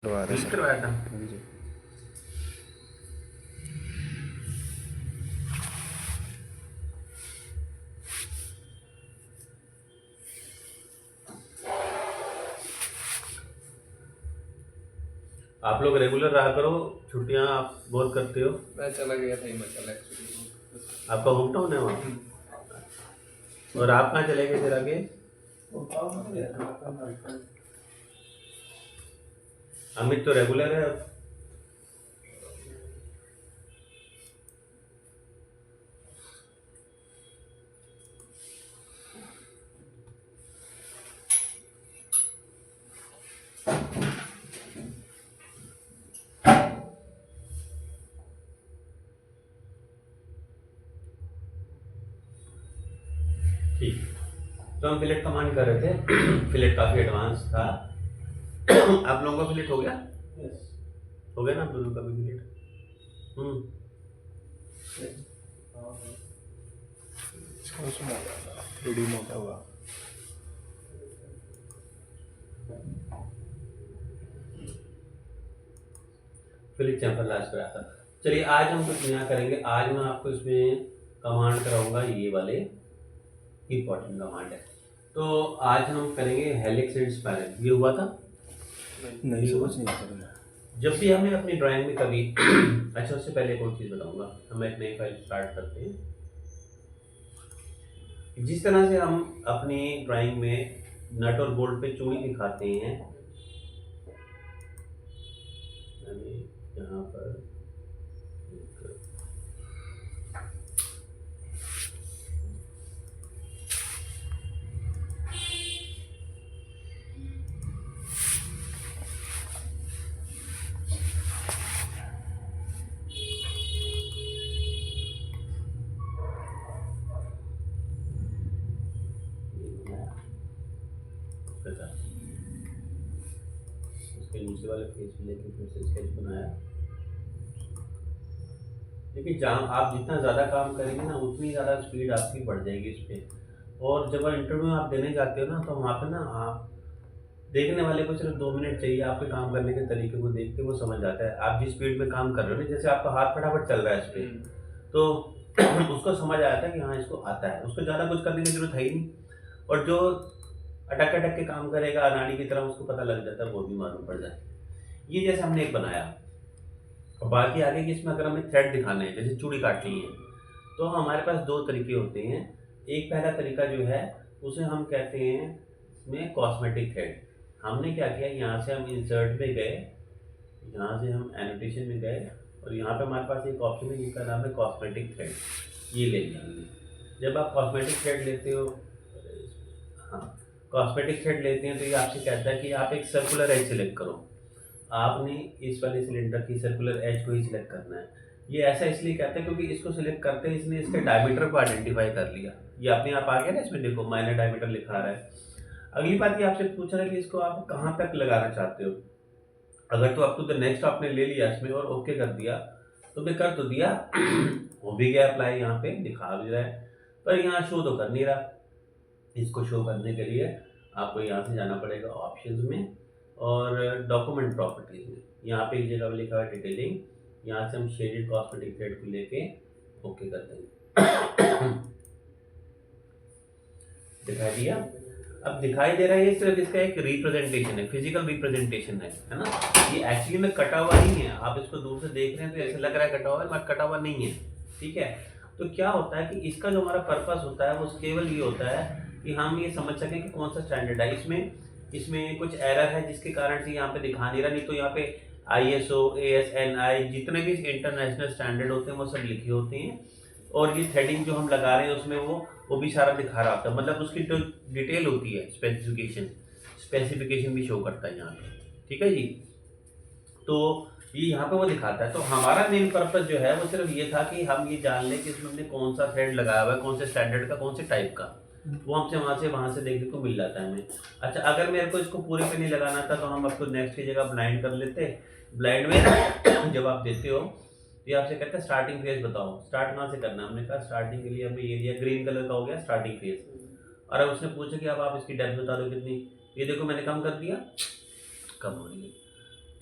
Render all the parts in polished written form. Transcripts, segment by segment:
करवाया था। हाँ जी। आप लोग रेगुलर रहा करो, छुट्टियां आप बहुत करते हो। मैं चला गया था हिमाचल एक्चुअली। आपका होम टाउन है वहाँ। और आप कहाँ चले गए फिर आगे? अमित तो रेगुलर है। ठीक, तो हम फिलेट कमांड कर रहे थे। फिलेट काफ़ी एडवांस था। आप लोगों का फिलेट हो गया? हो गया ना आप दोनों का भी फिलेट? थोड़ी मोटा हुआ। फिलिप चैम्बर लास्ट पे आता। चलिए आज हम कुछ नया करेंगे। आज मैं आपको इसमें कमांड कराऊंगा, ये वाले इंपॉर्टेंट कमांड है। तो आज हम करेंगे हेलिक्स एंड स्पाइरल। ये हुआ था? नहीं समझ नहीं आता मैं। जब भी हमें अपनी ड्राइंग में कभी अच्छा, उससे पहले एक और चीज़ बताऊंगा। हम एक नई फाइल स्टार्ट करते हैं। जिस तरह से हम अपनी ड्राइंग में नट और बोल्ट पे चूड़ी दिखाते हैं, मैंने यहाँ पर एक उसके नीचे वाले पेज पे लेके फिर से स्केच बनाया। देखिए, जहाँ आप जितना ज़्यादा काम करेंगे ना, उतनी ज़्यादा स्पीड आपकी बढ़ जाएगी इस पर। और जब इंटरव्यू आप देने जाते हो ना, तो वहाँ पे ना आप देखने वाले को सिर्फ 2 मिनट चाहिए आपके काम करने के तरीके को देख के वो समझ जाता है आप जिस स्पीड में काम कर रहे हो ना। जैसे आपका हाथ फटाफट चल रहा है इस पर, तो उसको समझ आया था कि हाँ इसको आता है, उसको ज़्यादा कुछ करने की जरूरत है ही नहीं। और जो अटक अटक के काम करेगा अनाड़ी की तरह, उसको पता लग जाता है, वो भी मालूम पड़ जाए। ये जैसे हमने एक बनाया। और बाकी आगे की इसमें अगर हमें थ्रेड दिखाना है, जैसे चूड़ी काटनी है, तो हमारे पास दो तरीके होते हैं। एक पहला तरीका जो है उसे हम कहते हैं इसमें कॉस्मेटिक थ्रेड। हमने क्या किया, यहाँ से हम इंसर्ट में गए, यहाँ से हम एनोटेशन में गए, और यहाँ पे हमारे पास एक ऑप्शन है जिसका नाम है कॉस्मेटिक थ्रेड। ये ले लिया हमने। जब आप कॉस्मेटिक थ्रेड लेते हो, हाँ, कॉस्मेटिक थ्रेड लेते हैं, तो ये आपसे कहता है कि आप एक सर्कुलर एज सेलेक्ट करो। आपने इस वाले सिलेंडर की सर्कुलर एज को ही सिलेक्ट करना है। ये ऐसा इसलिए कहते हैं क्योंकि इसको सिलेक्ट करते ही इसने इसके डायमीटर को आइडेंटिफाई कर लिया। ये अपने आप आ गया ना, इसमें देखो माइनर डायमीटर लिखा रहा है। अगली बात ये आपसे पूछ रहा है कि इसको आप कहाँ तक लगाना चाहते हो। अगर तो अप टू द नेक्स्ट आपने ले लिया इसमें और ओके कर दिया, तो मैं कर तो दिया, हो भी गया अप्लाई, यहाँ पे दिखा भी रहा है, पर यहाँ शो तो कर नहीं रहा। इसको शो करने के लिए आपको यहाँ से जाना पड़ेगा ऑप्शंस में और डॉक्यूमेंट प्रॉपर्टीज में। यहाँ पे एक जगह लिखा हुआ है डिटेलिंग, यहाँ से हम शेडेड कॉस्मेटिक थ्रेड को लेके ओके कर देंगे। दिखाई दिया? अब दिखाई दे रहा है, ये सिर्फ इसका एक रिप्रेजेंटेशन है, फिजिकल रिप्रेजेंटेशन है ना। ये एक्चुअली में कटा हुआ नहीं है। आप इसको दूर से देख रहे हैं तो ऐसा लग रहा है कटा हुआ है, मगर कटा हुआ नहीं है। ठीक है, तो क्या होता है कि इसका जो हमारा पर्पस होता है वो केवल ये होता है कि हम ये समझ सकें कि कौन सा स्टैंडर्ड है। इसमें कुछ एरर है जिसके कारण से यहाँ पे दिखा नहीं रहा, नहीं तो यहाँ पे ISO ASNI जितने भी इंटरनेशनल स्टैंडर्ड होते हैं वो सब लिखे होते हैं। और ये थ्रेडिंग जो हम लगा रहे हैं उसमें वो भी सारा दिखा रहा होता है। मतलब उसकी जो डिटेल होती है, स्पेसिफिकेशन भी शो करता है यहाँ पे। ठीक है जी, तो ये यहाँ पे वो दिखाता है। तो हमारा मेन पर्पस जो है वो सिर्फ ये था कि हम ये जान लें कि इसमें हमने कौन सा थ्रेड लगाया हुआ है, कौन से स्टैंडर्ड का, कौन से टाइप का। वो हमसे वहाँ से देखने को मिल जाता है हमें। अच्छा, अगर मेरे को इसको पूरे पे नहीं लगाना था तो हम आपको नेक्स्ट की जगह ब्लाइंड कर लेते। ब्लाइंड में जब आप देते हो तो ये आपसे कहता है स्टार्टिंग फेज बताओ, स्टार्ट कहाँ से करना है। हमने कहा स्टार्टिंग के लिए हमने ये दिया, ग्रीन कलर का हो गया स्टार्टिंग फेज। और अब उसने पूछा कि अब आप इसकी डेप्थ बता दो कितनी। ये देखो मैंने कम कर दिया, कम हो रही है।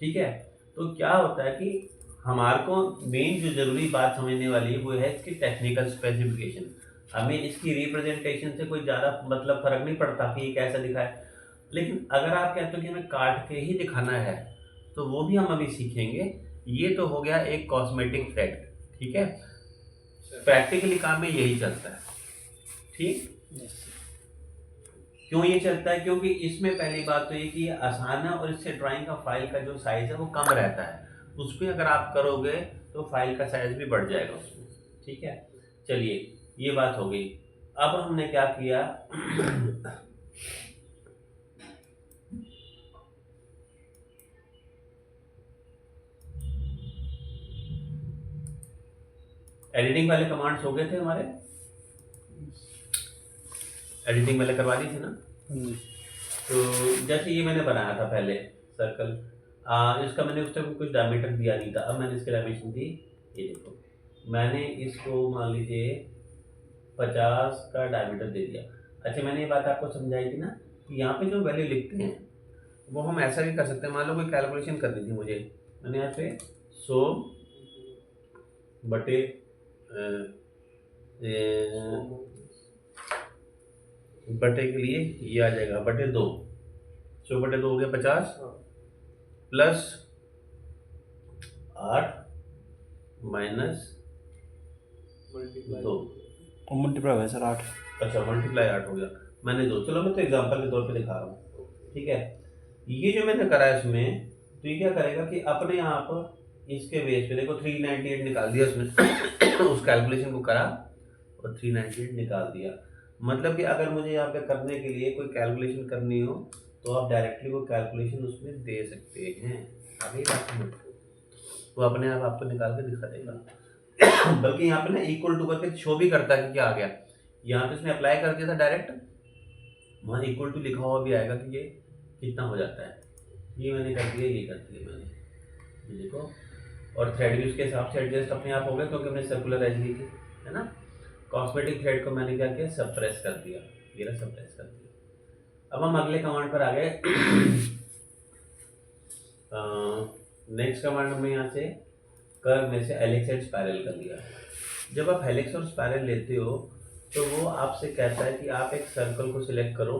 ठीक है। तो क्या होता है कि हमारे को मेन जो ज़रूरी बात समझने वाली है वो है इसकी टेक्निकल स्पेसिफिकेशन। हमें इसकी रिप्रेजेंटेशन से कोई ज़्यादा मतलब फ़र्क नहीं पड़ता कि ये कैसा दिखा है। लेकिन अगर आप कहते हो कि हमें काट के ही दिखाना है तो वो भी हम अभी सीखेंगे। ये तो हो गया एक कॉस्मेटिक थ्रेड, ठीक है। प्रैक्टिकली काम में यही चलता है, ठीक। क्यों ये चलता है? क्योंकि इसमें पहली बात तो ये कि ये आसान है और इससे ड्राइंग का फाइल का जो साइज़ है वो कम रहता है। उस पर अगर आप करोगे तो फाइल का साइज़ भी बढ़ जाएगा उसमें, ठीक है। चलिए ये बात हो गई। अब हमने क्या किया एडिटिंग वाले कमांड्स हो गए थे हमारे, एडिटिंग वाले करवा दी थी ना। तो जैसे ये मैंने बनाया था पहले सर्कल, इसका मैंने उस टाइम कुछ डायमीटर दिया नहीं था। अब मैंने इसकी डायमेंशन दी, ये देखो मैंने इसको मान लीजिए 50 का डायमीटर दे दिया। अच्छा मैंने ये बात आपको समझाई थी ना कि यहाँ पे जो वैल्यू लिखते हैं वो हम ऐसा भी कर सकते हैं। मान लो कोई कैलकुलेशन करनी थी मुझे, मैंने यहाँ पे 100 बटे बटे के लिए ये आ जाएगा बटे 2, 100 बटे 2 हो गया 50 प्लस 8 माइनस 2 और मल्टीप्लाई हुआ है सर 8। अच्छा मल्टीप्लाई 8 हो गया, मैंने 2। चलो मैं तो एग्जांपल के तौर पे दिखा रहा हूँ, ठीक है। ये जो मैंने करा है इसमें, तो ये क्या करेगा कि अपने आप इसके बेस पे देखो 398 निकाल दिया उसने उस कैलकुलेशन को करा और 398 निकाल दिया। मतलब कि अगर मुझे यहाँ पे करने के लिए कोई कैलकुलेशन करनी हो तो आप डायरेक्टली वो कैलकुलेशन उसमें दे सकते हैं। अभी बात समझ, वो अपने आप आपको निकाल के दिखा देगा बल्कि यहाँ पे ना इक्वल टू करके शो भी करता है कि क्या आ गया। यहाँ पे इसने अप्लाई कर दिया था डायरेक्ट, वहाँ इक्वल टू लिखा हुआ भी आएगा कि ये कितना हो जाता है। ये मैंने कर दिया, ये कर दिया मैंने, ये देखो। और थ्रेड भी उसके हिसाब से एडजस्ट अपने आप हो गया क्योंकि हमने सर्कुलर एज ली थी, है ना। कॉस्मेटिक थ्रेड को मैंने क्या किया, सप्रेस कर दिया, ये रहा सप्रेस कर दिया। अब हम अगले कमांड पर आ गए नेक्स्ट कमांड में यहाँ से कर्व में से हेलिक्स एंड स्पाइरल कर लिया। जब आप हेलिक्स और स्पाइरल लेते हो तो वो आपसे कहता है कि आप एक सर्कल को सिलेक्ट करो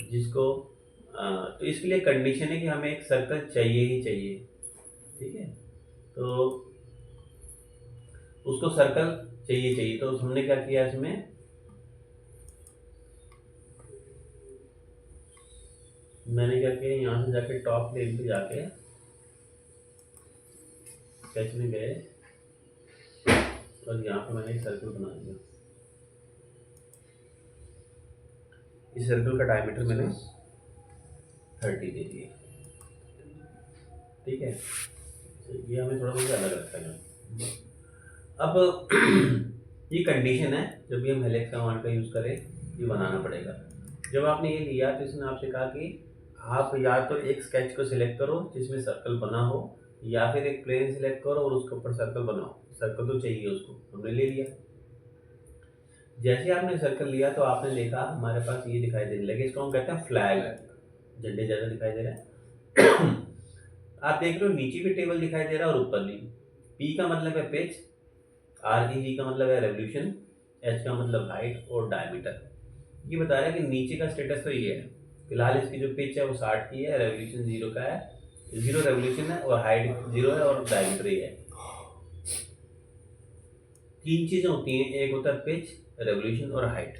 जिसको तो इसके लिए कंडीशन है कि हमें एक सर्कल चाहिए ही चाहिए, ठीक है। तो उसको सर्कल चाहिए, तो हमने क्या किया इसमें, मैंने क्या किया यहाँ से जाके टॉप प्लेन पे जाके स्केच में गए और यहाँ पे मैंने एक सर्कल बना दिया। इस सर्कल का डायमीटर मैंने 30 दे दिया, ठीक है। तो ये हमें थोड़ा बहुत अलग रखता है। अब ये कंडीशन है, जब भी हम हेलिक्स कमांड का यूज़ करें ये बनाना पड़ेगा। जब आपने ये लिया तो इसने आपसे कहा कि आप या तो एक स्केच को सिलेक्ट करो जिसमें सर्कल बना हो, या फिर एक प्लेन सिलेक्ट करो और उसके ऊपर सर्कल बनाओ। सर्कल तो चाहिए उसको, हमने ले लिया। जैसे आपने सर्कल लिया तो आपने देखा हमारे पास ये दिखाई देने लगे, इसको हम कहते हैं फ्लैग, झंडे जैसा दिखाई दे रहा है आप देख रहे हो नीचे भी टेबल दिखाई दे रहा है और ऊपर भी। पी का मतलब है पिच, REG का मतलब है रेवोल्यूशन, H का मतलब हाइट और डायमीटर। ये बता रहा है कि नीचे का स्टेटस तो ये है, फिलहाल इसकी जो पिच है वो 60 की है, रेवोल्यूशन 0 का है, 0 रेवोल्यूशन है और हाइट 0 है और डायमीटर ये है। 3 चीज़ें होती हैं, एक होता है पिच, रेवोल्यूशन और हाइट।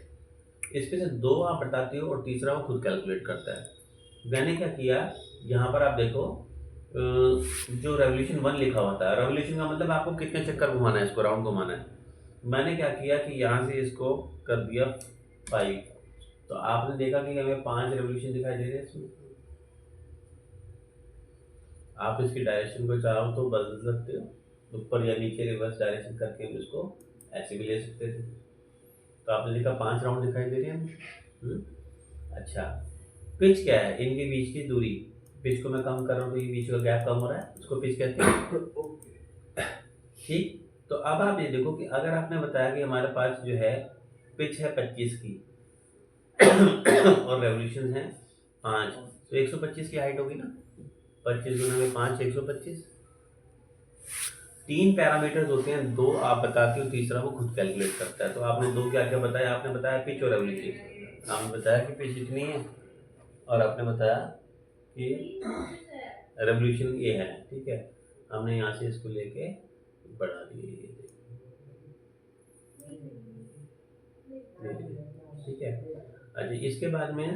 इसमें से 2 आप बताते हो और तीसरा वो खुद कैलकुलेट करता है। मैंने क्या किया, यहाँ पर आप देखो जो रेवोल्यूशन 1 लिखा हुआ था, रेवोल्यूशन का मतलब आपको कितने चक्कर घुमाना है, इसको राउंड घुमाना है। मैंने क्या किया कि यहाँ से इसको कर दिया 5, तो आपने देखा कि हमें 5 रेवोल्यूशन दिखाई दे रहे हैं इसमें। आप इसकी डायरेक्शन को चाहो तो बदल सकते हो, ऊपर या नीचे रिवर्स डायरेक्शन करके हम इसको ऐसे भी ले सकते थे। तो आपने देखा 5 राउंड दिखाई दे रहे हैं। अच्छा, पिच क्या है, इनके बीच की दूरी, पिच को मैं कम कर रहा हूँ तो ये बीच का गैप कम हो रहा है, उसको पिच कहते हैं, ठीक। तो अब आप ये देखो कि अगर आपने बताया कि हमारे पास जो है पिच है 25 की और रेवोल्यूशन है 5, तो 125 की हाइट होगी ना, 25 गुना में 5 125। 3 पैरामीटर्स होते हैं, 2 आप बताते हो, तीसरा वो खुद कैलकुलेट करता है। तो आपने 2 क्या क्या बताया? आपने बताया पिच और रेवोल्यूशन। आपने बताया कि पिच इतनी है और आपने बताया कि रेवोल्यूशन ये है, ठीक है। हमने यहाँ से इसको लेके बढ़ा दिए, ठीक है। अच्छा, इसके बाद में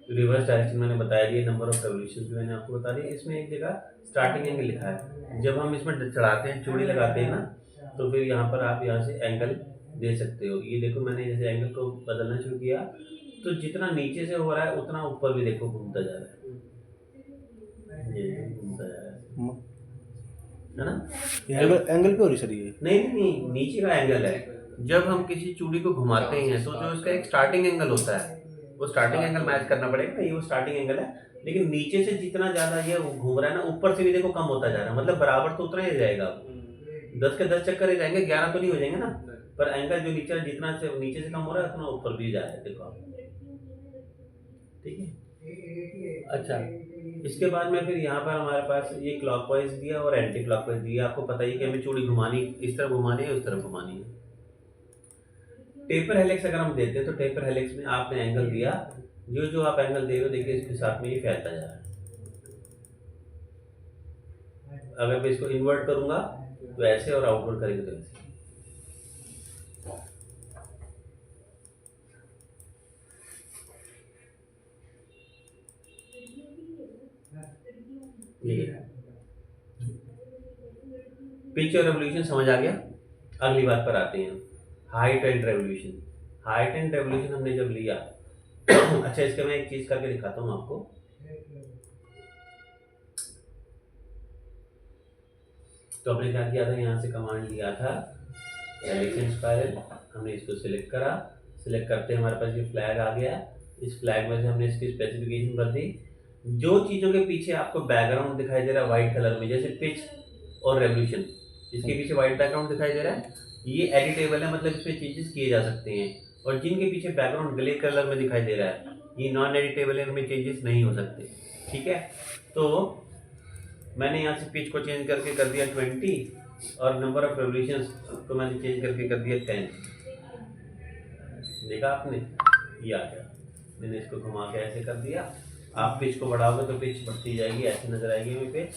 रिवर्स डायरेक्शन मैंने बताया दिया, नंबर ऑफ रेवोल्यूशन भी मैंने आपको बता दिया। इसमें एक जगह स्टार्टिंग एंगल लिखा है, जब हम इसमें चढ़ाते हैं, चूड़ी लगाते हैं ना, तो फिर यहाँ पर आप यहाँ से एंगल दे सकते हो। ये देखो मैंने जैसे एंगल को बदलना शुरू किया, तो जितना नीचे से हो रहा है उतना ऊपर भी देखो घूमता जा रहा है, ये घूमता जा रहा है ना। एंगल पे हो रही सर ये? नहीं नहीं नहीं, नीचे का एंगल है। जब हम किसी चूड़ी को घुमाते हैं तो जो इसका एक स्टार्टिंग एंगल होता है, वो स्टार्टिंग एंगल मैच करना पड़ेगा। ये वो स्टार्टिंग एंगल है, लेकिन नीचे से जितना ज्यादा ये घूम रहा है ना, ऊपर से भी देखो कम होता जा रहा है, मतलब बराबर तो उतना ही जाएगा। 10 के 10 चक्कर ही जाएंगे, 11 तो नहीं हो जाएंगे ना, पर एंगल जो नीचे जितना से नीचे से कम हो रहा है उतना ऊपर भी जा रहा है, देखो आप, ठीक है। अच्छा, इसके बाद में फिर यहाँ पर हमारे पास ये क्लॉकवाइज दिया और एंटी क्लॉकवाइज दिया। आपको पता ही कि हमें चूड़ी घुमानी इस तरह घुमानी है, उस तरह घुमानी है। टेपर हेलिक्स अगर हम देते हैं तो टेपर हेलिक्स में आपने एंगल दिया, जो जो आप एंगल दे रहे हो देखिए इसके साथ में ये फैलता जा रहा है। अगर मैं इसको इन्वर्ट करूंगा तो ऐसे, और आउटवर्ड करेंगे तो ऐसे। पिच और रेवोल्यूशन समझ आ गया। अगली बात पर आते हैं, height and revolution. Height and revolution हमने जब लिया अच्छा, इसके मैं एक चीज करके दिखाता हूँ आपको। तो हमने क्या किया था, यहाँ से कमांड लिया था हेलिक्स एंड स्पाइरल, हमने इसको सिलेक्ट करा। सिलेक्ट करते हमारे पास ये फ्लैग आ गया। इस फ्लैग में से हमने इसकी स्पेसिफिकेशन भर दी। जो चीज़ों के पीछे आपको बैकग्राउंड दिखाई दे रहा है वाइट कलर में, जैसे पिच और रेवोल्यूशन, इसके पीछे वाइट बैकग्राउंड दिखाई दे रहा है, ये एडिटेबल है, मतलब इसमें चेंजेस किए जा सकते हैं। और जिनके पीछे बैकग्राउंड ग्रे कलर में दिखाई दे रहा है, ये नॉन एडिटेबल है, इनमें चेंजेस नहीं हो सकते, ठीक है। तो मैंने यहाँ से पिच को चेंज करके कर दिया 20 और नंबर ऑफ रेवोल्यूशंस को मैंने चेंज करके कर दिया 10। देखा आपने, ये आ गया। मैंने इसको घुमा के ऐसे कर दिया। आप पिच को बढ़ाओगे तो पिच बढ़ती जाएगी, ऐसे नजर आएगी हमें पिच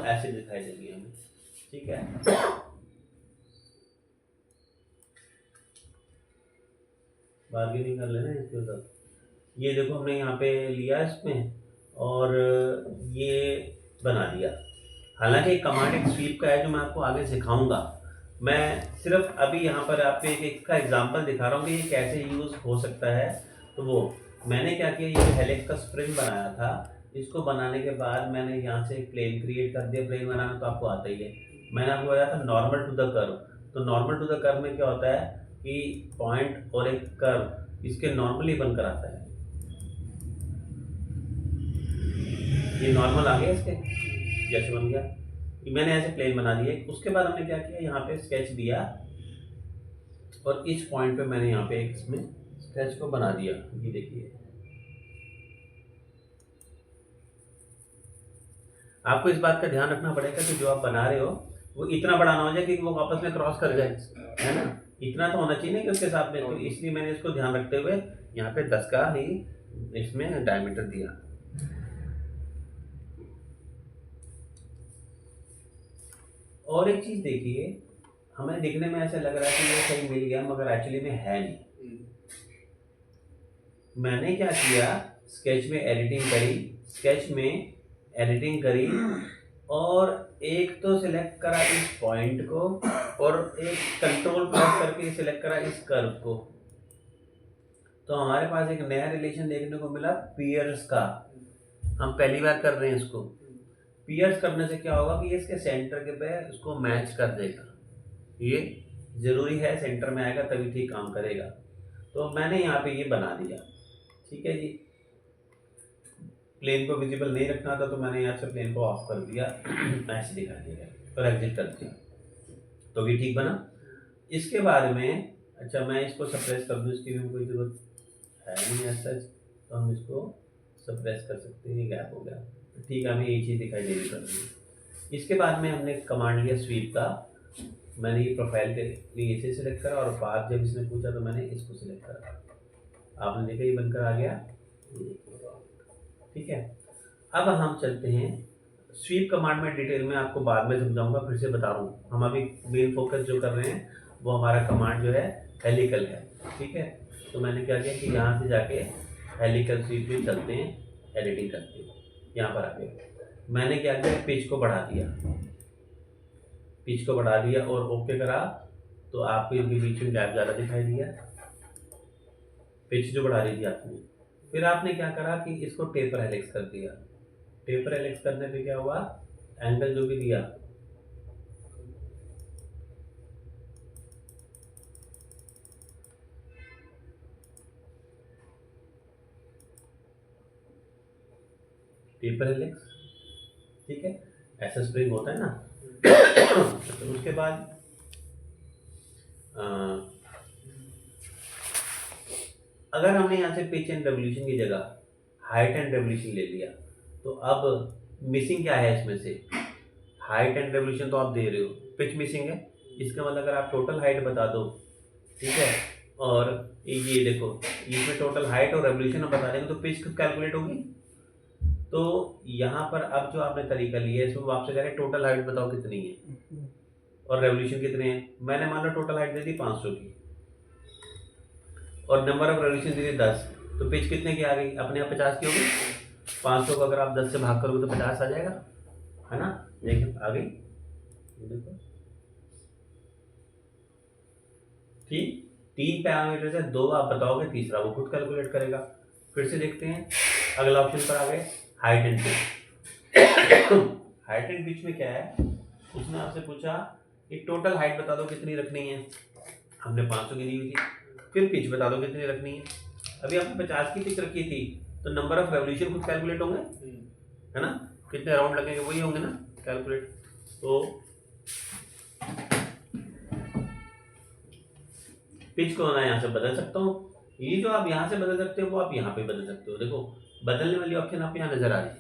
ऐसे दिखाई देगी हमें, ठीक है। बार्गेनिंग कर लेना इसके साथ। ये देखो हमने यहाँ पे लिया इसमें और ये बना दिया। हालांकि कमांड एक स्वीप का है जो मैं आपको आगे सिखाऊंगा। मैं सिर्फ अभी यहाँ पर आपको एक का एग्जांपल दिखा रहा हूँ कि ये कैसे यूज़ हो सकता है। तो वो मैंने क्या किया, ये हेलिक्स का स्प्रिंग बनाया था। इसको बनाने के बाद मैंने यहाँ से एक प्लेन क्रिएट कर दिया। प्लेन बनाना तो आपको आता ही है। मैंने आपको बताया था नॉर्मल टू द कर्व। तो नॉर्मल टू द कर्व में क्या होता है कि पॉइंट और एक कर्व इसके नॉर्मली बनकर आता है। ये नॉर्मल आ गया इसके जैसे बन गया, मैंने ऐसे प्लेन बना दिए। उसके बाद हमने क्या किया, यहाँ पे स्केच दिया और इस पॉइंट पे मैंने यहाँ पे एक इसमें स्केच को बना दिया। ये देखिए, आपको इस बात का ध्यान रखना पड़ेगा कि जो आप बना रहे हो वो इतना बड़ा ना हो जाए कि वो वापस में क्रॉस कर जाए, है ना। इतना तो होना चाहिए ना कि उसके साथ में, तो इसलिए मैंने इसको ध्यान रखते हुए यहाँ पे 10 का ही इसमें डायमीटर दिया। और एक चीज देखिए, हमें दिखने में ऐसा लग रहा है कि ये सही मिल गया, मगर एक्चुअली में है नहीं। मैंने क्या किया, स्केच में एडिटिंग करी और एक तो सिलेक्ट करा इस पॉइंट को और एक कंट्रोल प्लस करके सिलेक्ट करा इस कर्व को। तो हमारे पास एक नया रिलेशन देखने को मिला पियर्स का। हम पहली बार कर रहे हैं इसको। पियर्स करने से क्या होगा कि ये इसके सेंटर के पे उसको मैच कर देगा। ये ज़रूरी है, सेंटर में आएगा तभी ठीक काम करेगा। तो मैंने यहाँ पे ये बना दिया, ठीक है जी। प्लेन को विजिबल नहीं रखना था तो मैंने यहाँ से प्लेन को ऑफ कर दिया, ऐसे दिखा दिया और एग्जिट कर दिया, तो भी ठीक बना। इसके बाद में अच्छा मैं इसको सप्रेस कर दूँ, इसकी भी कोई ज़रूरत है नहीं ऐसा, तो हम इसको सब प्रेस कर सकते हैं, गैप हो गया, ठीक है, हमें ये चीज़ दिखाई देनी कर रही है। इसके बाद में हमने कमांड लिया स्वीप का, मैंने ये प्रोफाइल के लिए इसे सिलेक्ट करा और पाथ जब इसने पूछा तो मैंने इसको सिलेक्ट करा, आपने देखा ये बनकर आ गया, ठीक है। अब हम चलते हैं स्वीप कमांड में, डिटेल में आपको बाद में समझाऊंगा, फिर से बता रहा हूँ, हम अभी मेन फोकस जो कर रहे हैं वो हमारा कमांड जो है हेलिकल है, ठीक है। तो मैंने क्या किया कि यहाँ से जाके हेलिकल स्वीप में चलते हैं, एडिटिंग करते हैं, यहाँ पर आ गए, मैंने क्या किया पेज को बढ़ा दिया, पिच को बढ़ा दिया और ओके करा, तो आपको इनके बीच में गैप ज़्यादा दिखाई दिया, पिच जो बढ़ा दी थी आपने। फिर आपने क्या करा कि इसको टेपर हेलिक्स कर दिया, टेपर हेलिक्स करने पे क्या हुआ, एंगल जो भी दिया टेपर हेलिक्स, ठीक है, ऐसा स्प्रिंग होता है ना। तो उसके बाद अगर हमने यहाँ से पिच एंड रेवोल्यूशन की जगह हाइट एंड रेवोल्यूशन ले लिया, तो अब मिसिंग क्या है इसमें से, हाइट एंड रेवोल्यूशन तो आप दे रहे हो, पिच मिसिंग है, इसका मतलब अगर आप टोटल हाइट बता दो, ठीक है, और ये देखो इसमें टोटल हाइट और रेवोल्यूशन हम बता देंगे तो पिच कैलकुलेट होगी। तो यहाँ पर अब जो आपने तरीका लिया है इसमें वो आपसे कह रहे हैं टोटल हाइट बताओ कितनी है और रेवोल्यूशन कितने हैं, मैंने मान लो टोटल हाइट दे दी 500 की और नंबर ऑफ रेवोल्यूशन दे दी 10, तो पिच कितने की आ गई, अपने आप 50 की होगी, 500 को अगर आप 10 से भाग करोगे तो 50 आ जाएगा, है ना, देखिए आ गई, देखो ठीक, 3 पैरामीटर से 2 आप बताओगे, तीसरा वो खुद कैलकुलेट करेगा। फिर से देखते हैं, अगला ऑप्शन पर आ गए height and pitch. Height and pitch में क्या है, उसने आपसे पूछा कि टोटल हाइट बता दो कितनी रखनी है, हमने 500 की दी हुई थी, फिर पिच बता दो कितनी रखनी है, अभी हमने 50 की पिच रखी थी, तो नंबर ऑफ रेवोल्यूशन खुद कैलकुलेट होंगे, है ना, कितने राउंड लगेंगे वही होंगे ना कैलकुलेट। तो पिच को मैं यहाँ से बदल सकता हूँ, ये जो आप यहाँ से बदल सकते हो वो आप यहाँ पे बदल सकते हो, देखो बदलने वाली ऑप्शन आपको यहाँ नजर आ रही है,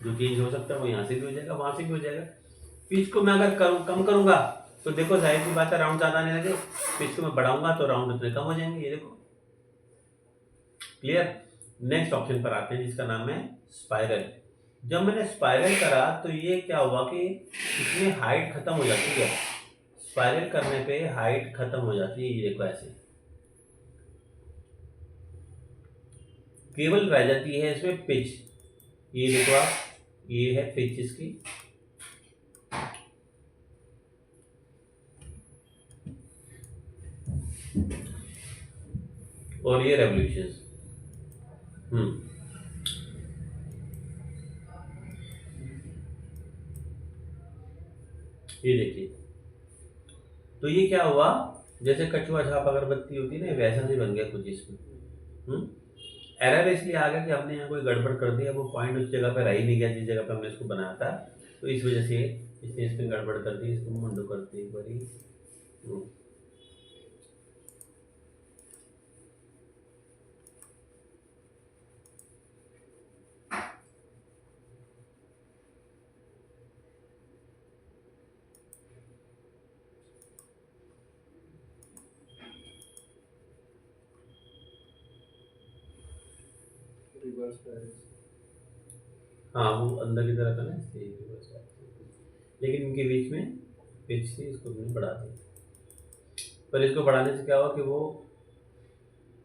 जो चेंज हो सकता है वो यहाँ से भी हो जाएगा, वहाँ से भी हो जाएगा। पिच को मैं अगर कम करूँगा तो देखो जाहिर सी बात है राउंड ज़्यादा आने लगे, पिच को मैं बढ़ाऊंगा तो राउंड उतने कम हो जाएंगे, ये देखो क्लियर। नेक्स्ट ऑप्शन पर आते हैं जिसका नाम है स्पाइरल। जब मैंने स्पाइरल करा तो ये क्या हुआ कि इसमें हाइट खत्म हो जाती है, स्पाइरल करने पे हाइट खत्म हो जाती है, ये देखो ऐसे केवल रह जाती है इसमें पिच, ये देखो आप, ये है पिच इसकी, और ये रेवोल्यूशन, ये देखिए, तो ये क्या हुआ, जैसे कछुआ छाप अगरबत्ती होती है ना, वैसा ही बन गया कुछ इसमें। एरर इसलिए आ गया कि हमने यहाँ कोई गड़बड़ कर दी, वो पॉइंट उस जगह पे रह ही नहीं गया जिस जगह पे हमने इसको बनाया था, तो इस वजह से इसने इसमें गड़बड़ कर दी, इसको मुंडो करते एक बारी। हाँ वो अंदर की तरफ है ना, इसलिए रिवर्स है, लेकिन इनके बीच में पिच थी, इसको हमने बढ़ा दिया, पर इसको बढ़ाने से क्या हुआ कि वो,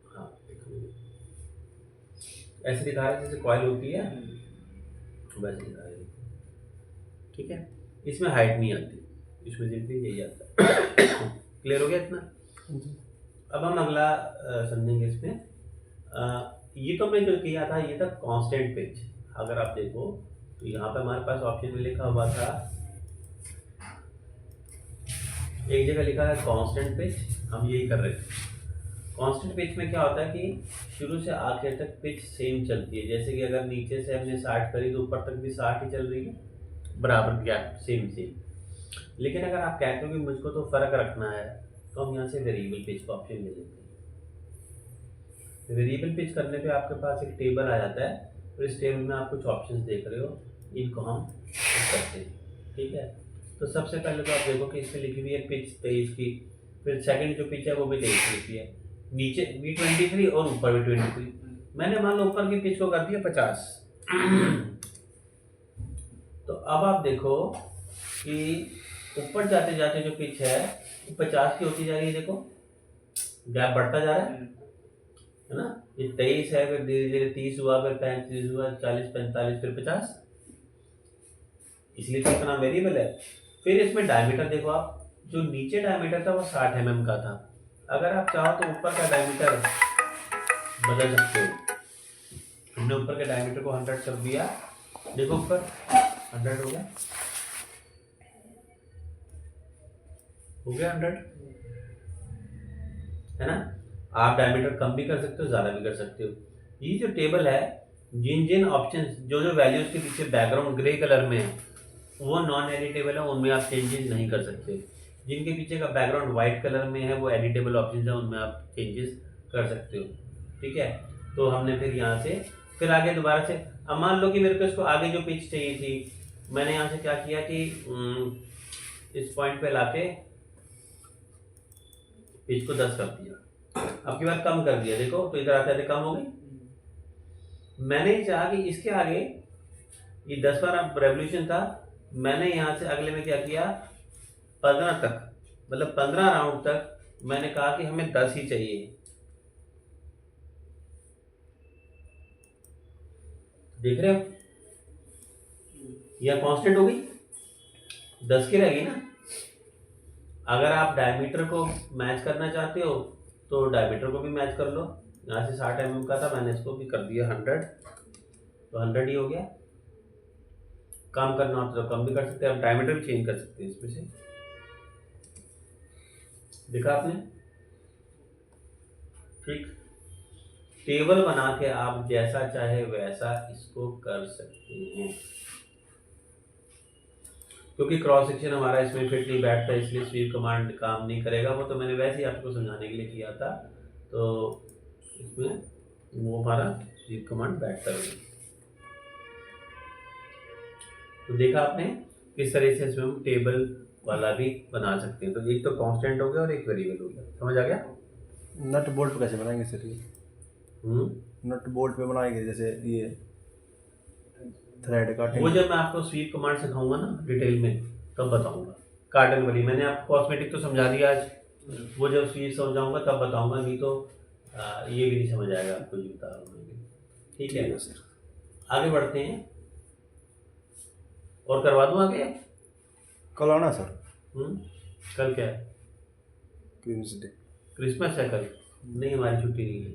हाँ ऐसे दिखा रहा है जैसे कॉइल होती है वैसे दिखा रही है, ठीक है। इसमें हाइट नहीं आती, इसमें सिर्फ यही आता है। क्लियर हो गया इतना। अब हम अगला समझेंगे इसमें, ये तो मैं जो किया था ये था कांस्टेंट पिच। अगर आप देखो तो यहाँ पे हमारे पास ऑप्शन में लिखा हुआ था, एक जगह लिखा है कांस्टेंट पिच, हम यही कर रहे थे। कांस्टेंट पिच में क्या होता है कि शुरू से आखिर तक पिच सेम चलती है, जैसे कि अगर नीचे से हमने 60 करी तो ऊपर तक भी 60 ही चल रही है, बराबर गैप सेम। लेकिन अगर आप कहते हो कि मुझको तो फर्क रखना है, तो हम यहाँ से वेरिएबल पिच का ऑप्शन ले लेते हैं। वेरिएबल पिच करने पे आपके पास एक टेबल आ जाता है, और इस टेबल में आप कुछ ऑप्शंस देख रहे हो, इनको हम पिच करते हैं। ठीक है, तो सबसे पहले तो आप देखो कि इसमें लिखी हुई है पिच 23 की, फिर सेकंड जो पिच है वो भी 23 लिखी है, नीचे भी 23 और ऊपर भी 23। मैंने मान लो ऊपर की पिच को कर दिया 50। तो अब आप देखो कि ऊपर जाते जाते जो पिच है वो 50 की होती जा रही है, देखो गैप बढ़ता जा रहा है ना। ये 23 है, फिर धीरे धीरे 30 हुआ, फिर 35 हुआ, 40, 45, फिर 50, इसलिए तो इसका नाम वेरिएबल है। फिर इसमें डायमीटर देखो आप, जो नीचे डायमीटर था वो 60 mm का था, अगर आप चाहो तो ऊपर का डायमीटर बदल सकते हो। हमने ऊपर के डायमीटर को 100 कर दिया, देखो ऊपर 100 हो गया, 100 है ना। आप डायमीटर कम भी कर सकते हो, ज़्यादा भी कर सकते हो। ये जो टेबल है, जिन जिन ऑप्शन जो जो वैल्यूज़ के पीछे बैकग्राउंड ग्रे कलर में है वो नॉन एडिटेबल है, उनमें आप चेंजेस नहीं कर सकते। जिनके पीछे का बैकग्राउंड वाइट कलर में है वो एडिटेबल ऑप्शन है, उनमें आप चेंजेस कर सकते हो। ठीक है, तो हमने फिर यहाँ से फिर आगे दोबारा से, अब मान लो कि मेरे को इसको आगे जो पिच चाहिए थी, मैंने यहाँ से क्या किया कि इस पॉइंट पे लाके पिच को 10 कर दिया, अब की बार कम कर दिया, देखो तो इधर आते आते कम हो गई। मैंने चाहा कि इसके आगे ये 10वां रेवोल्यूशन था, मैंने यहाँ से अगले में क्या किया 15 तक, मतलब 15 राउंड तक मैंने कहा कि हमें 10 ही चाहिए। देख रहे हो, यह कांस्टेंट हो गई, 10 की रहेगी ना। अगर आप डायमीटर को मैच करना चाहते हो तो डायमीटर को भी मैच कर लो, यहाँ से 60 mm का था, मैंने इसको भी कर दिया 100, तो 100 ही हो गया। कम करना हो तो कम भी कर सकते हैं, आप डायमीटर भी चेंज कर सकते हैं इसमें से। देखा आपने, ठीक। टेबल बना के आप जैसा चाहे वैसा इसको कर सकते हैं, क्योंकि क्रॉस सेक्शन हमारा इसमें फिट नहीं बैठता, इसलिए स्वीप कमांड काम नहीं करेगा। वो तो मैंने वैसे ही आपको समझाने के लिए किया था, तो इसमें वो हमारा स्वीप कमांड बैठता है। तो देखा आपने किस तरह से इसमें हम टेबल वाला भी बना सकते हैं। तो एक तो कांस्टेंट हो गया और एक वेरिएबल हो गया, समझ आ गया। नट बोल्ट पे कैसे बनाएंगे सर ये? नट बोल्ट पे बनाएंगे जैसे ये थ्रेड काटेंगे, वो जब मैं आपको स्वीप कमांड सिखाऊंगा ना डिटेल में तब बताऊंगा। कार्टन वाली मैंने आपको कॉस्मेटिक तो समझा दिया आज, वो जब स्वीप समझाऊंगा तब बताऊंगा, नहीं तो ये भी नहीं समझ आएगा आपको जो बता रहा हूँ। ठीक है सर, आगे बढ़ते हैं, और करवा दूँ आगे। कल आना सर, कल क्या है, क्रिसमस डे। क्रिसमस है कल? नहीं हमारी छुट्टी नहीं है।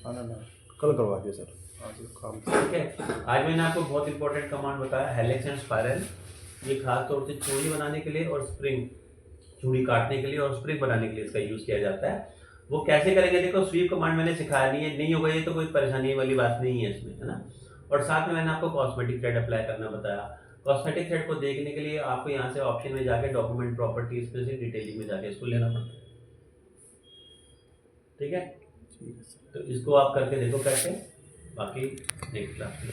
आना ना, कल करवा दिया सर, आज काम। ठीक है, आज मैंने आपको बहुत इंपॉर्टेंट कमांड बताया, हेलिक्स एंड स्पाइरल। ये खास तौर से चूड़ी बनाने के लिए और स्प्रिंग, चूड़ी काटने के लिए और स्प्रिंग बनाने के लिए इसका यूज़ किया जाता है। वो कैसे करेंगे देखो, स्वीप कमांड मैंने सिखाया नहीं है, नहीं होगा ये तो कोई परेशानी वाली बात नहीं है इसमें, है ना। और साथ में मैंने आपको कॉस्मेटिक थ्रेड अप्लाई करना बताया। कॉस्मेटिक थ्रेड को देखने के लिए आपको यहाँ से ऑप्शन में जाके डॉक्यूमेंट प्रॉपर्टीज में से डिटेलिंग में जाके इसको लेना पड़ता है। ठीक है, तो इसको आप करके देखो कैसे, बाकी नेक्स्ट क्लास में